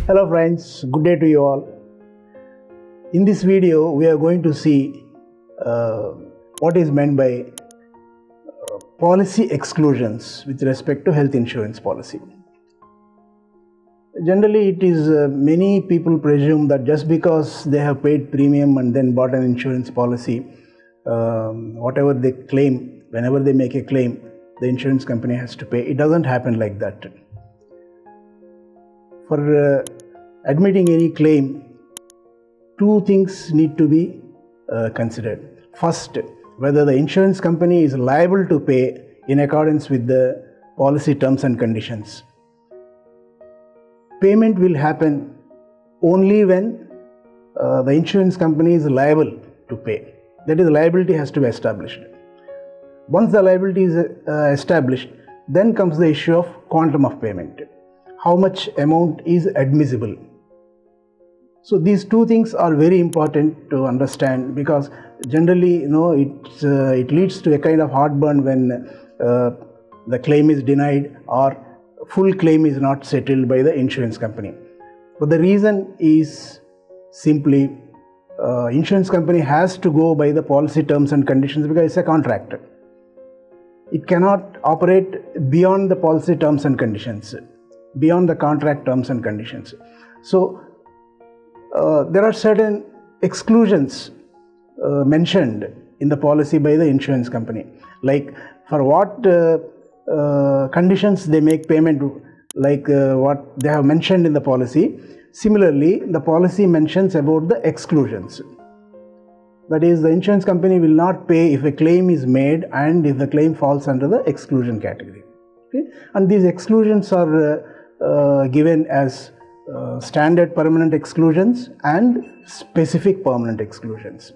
Hello friends, good day to you all. In this video, we are going to see what is meant by policy exclusions with respect to health insurance policy. Generally, it is many people presume that just because they have paid premium and then bought an insurance policy, whatever they claim, whenever they make a claim, the insurance company has to pay. It doesn't happen like that. For admitting any claim, two things need to be considered. First, whether the insurance company is liable to pay in accordance with the policy terms and conditions. Payment will happen only when the insurance company is liable to pay. That is, liability has to be established. Once the liability is established, then comes the issue of quantum of payment. How much amount is admissible? So these two things are very important to understand, because generally, it leads to a kind of heartburn when the claim is denied or full claim is not settled by the insurance company. But the reason is simply insurance company has to go by the policy terms and conditions because it's a contract. It cannot operate beyond the policy terms and conditions, beyond the contract terms and conditions. So there are certain exclusions mentioned in the policy by the insurance company, like for what conditions they make payment, like what they have mentioned in the policy. Similarly, the policy mentions about the exclusions. That is, the insurance company will not pay if a claim is made and if the claim falls under the exclusion category. Okay? And these exclusions are given as standard permanent exclusions and specific permanent exclusions.